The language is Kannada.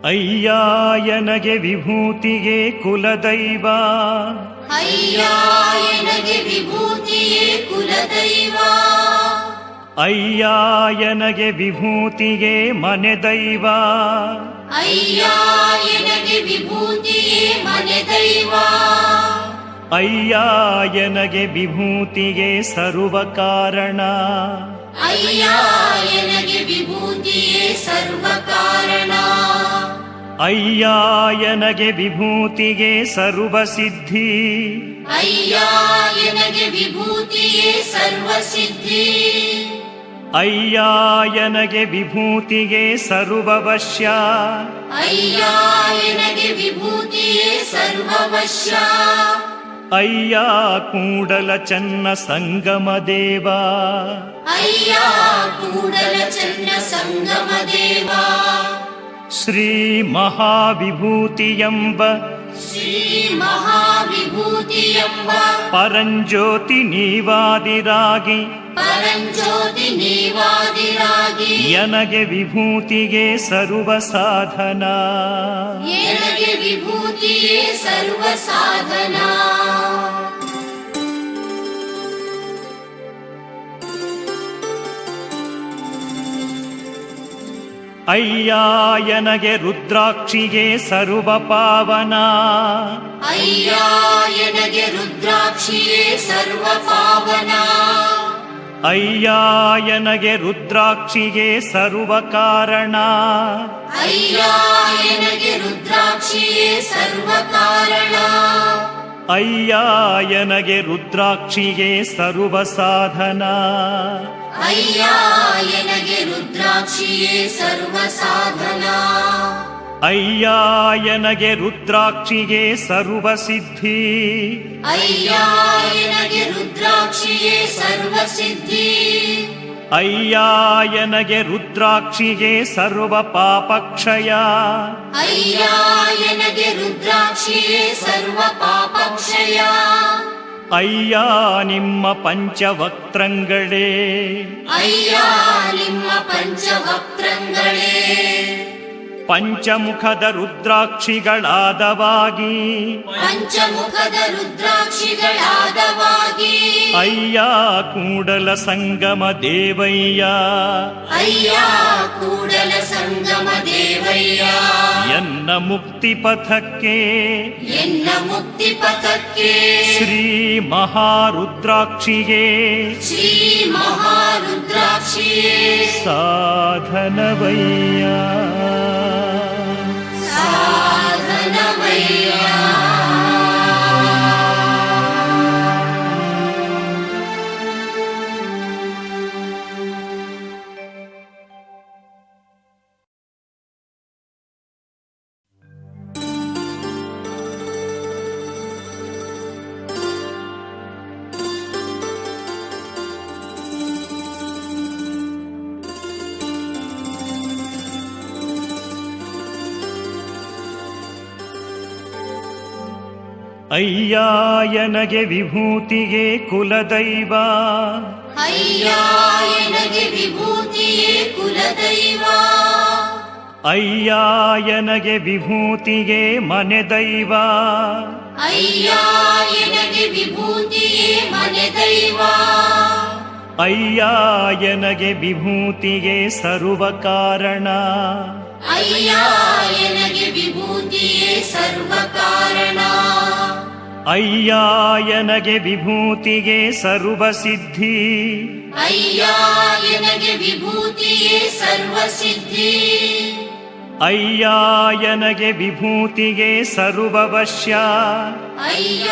ಅಯ್ಯಾಯನಗೆ ವಿಭೂತಿಗೆ ಕುಲದೈವ, ಅಯ್ಯಾಯನಗೆ ವಿಭೂತಿಯೇ ಕುಲದೈವ, ಅಯ್ಯಾಯನಗೆ ವಿಭೂತಿಗೆ ಮನೆದೈವ, ಅಯ್ಯಾಯನಗೆ ವಿಭೂತಿಯೇ ಮನೆದೈವ, ಅಯ್ಯಾಯನಗೆ ವಿಭೂತಿಗೆ ಸರ್ವ ಕಾರಣ, ಅಯ್ಯಾಯನಗೆ ವಿಭೂತಿಯೇ ಸರ್ವ ಕಾರಣ, ಅಯ್ಯಾಯನಗೆ ವಿಭೂತಿಗೆ ಸರ್ವ ಸಿದ್ಧಿ, ಅಯ್ಯಾಯನಗೆ ವಿಭೂತಿಯೇ ಸರ್ವ ಸಿದ್ಧಿ, ಅಯ್ಯಾಯನಗೆ ವಿಭೂತಿಗೆ ಸರ್ವವಶ್ಯ, ಅಯ್ಯಾಯನಗೆ ವಿಭೂತಿಯೇ ಸರ್ವವಶ್ಯ, ಅಯ್ಯ ಕೂಡಲ ಚನ್ನ ಸಂಗಮ ದೇವ, ಅಯ್ಯ ಕೂಡಲ ಚನ್ನ ಸಂಗಮ ದೇವ, ಶ್ರೀ ಮಹಾವಿಭೂತಿಯೆಂಬ, ಶ್ರೀ ಮಹಾವಿಭೂತಿಯೆಂಬ ಪರಂಜ್ಯೋತಿ ನೀವಾದಿರಾಗಿ, ಪರಂಜ್ಯೋತಿ ನೀವಾದಿರಾಗಿ, ಯನಗೆ ವಿಭೂತಿಗೆ ಸರ್ವ ಸಾಧನ, ಯನಗೆ ವಿಭೂತಿಯೇ ಸರ್ವ ಸಾಧನ, ಅಯ್ಯಾಯನಗೆ ರುದ್ರಾಕ್ಷಿಗೆ ಸರ್ವ ಪಾವನ, ಅಯ್ಯಾಯನಗೆ ರುದ್ರಾಕ್ಷಿಯೇ ಸರ್ವ ಪಾವನ, ಅಯ್ಯಾಯನಗೆ ರುದ್ರಾಕ್ಷಿಗೆ ಸರ್ವ ಕಾರಣ, ಅಯ್ಯಾಯನಗೆ ರುದ್ರಾಕ್ಷಿಯೇ ಸರ್ವ ಕಾರಣ, ಅಯ್ಯಾಯನಗೆ ರುದ್ರಾಕ್ಷಿಗೆ ಸರ್ವ ಸಾಧನ, ಅಯ್ಯಾಯನಗೆ ರುದ್ರಾಕ್ಷಿಯೇ ಸರ್ವ ಸಾಧನ, ಅಯ್ಯಾಯನಗೆ ರುದ್ರಾಕ್ಷಿಗೆ ಸರ್ವ ಸಿದ್ಧಿ, ಅಯ್ಯಾಯನಗೆ ರುದ್ರಾಕ್ಷಿಯೇ ಸರ್ವ ಸಿದ್ಧಿ, ಅಯ್ಯಾಯನಗೆ ರುದ್ರಾಕ್ಷಿಗೆ ಸರ್ವ ಪಾಪಕ್ಷಯ, ಅಯ್ಯಾಯನಗೆ ರುದ್ರಾಕ್ಷಿಯೇ ಸರ್ವ ಪಾಪಕ್ಷಯ, ಅಯ್ಯ ನಿಮ್ಮ ಪಂಚವಕ್ತ್ರಂಗಳೇ, ಅಯ್ಯ ನಿಮ್ಮ ಪಂಚವಕ್ತ್ರಂಗಳೇ, ಪಂಚಮುಖದ ರುದ್ರಾಕ್ಷಿಗಳಾದವಾಗಿ, ಪಂಚಮುಖದ ರುದ್ರಾಕ್ಷಿಗಳಾದವಾಗಿ, ಅಯ್ಯ ಕೂಡಲ ಸಂಗಮ ದೇವಯ್ಯ, ಅಯ್ಯ ಕೂಡಲ ಸಂಗಮ ದೇವಯ್ಯ, ಎನ್ನ ಮುಕ್ತಿ ಪಥಕ್ಕೆ, ಎನ್ನ ಮುಕ್ತಿ ಪಥಕ್ಕೆ, ಶ್ರೀ ಮಹಾರುದ್ರಾಕ್ಷಿಗೆ ಶ್ರೀ ಮಹಾರುದ್ರಾಕ್ಷಿಯೇ ಸಾಧನವಯ್ಯ, ಸಾಧನವಯ್ಯ. ಅಯ್ಯಾಯನಗೆ ವಿಭೂತಿಗೆ ಕುಲದೈವ, ಅಯ್ಯಾಯನಗೆ ವಿಭೂತಿಯೇ ಕುಲದೈವ, ಅಯ್ಯಾಯನಗೆ ವಿಭೂತಿಗೆ ಮನೆದೈವ, ಅಯ್ಯಾಯನಗೆ ವಿಭೂತಿಯೇ ಮನೆದೈವ, ಅಯ್ಯಾಯನಗೆ ವಿಭೂತಿಗೆ ಸರ್ವ ಕಾರಣ, ಅಯ್ಯಾಯನಗೆ ವಿಭೂತಿಯೇ ಸರ್ವ ಕಾರಣ, ಅಯ್ಯಾಯನಗೆ ವಿಭೂತಿಗೆ ಸರ್ವ ಸಿದ್ಧಿ, ಅಯ್ಯಾಯನಗೆ ವಿಭೂತಿಯೇ ಸರ್ವ ಸಿದ್ಧಿ, ಅಯ್ಯಾಯನಗೆ ವಿಭೂತಿಗೆ ಸರ್ವವಶ್ಯ, ಅಯ್ಯ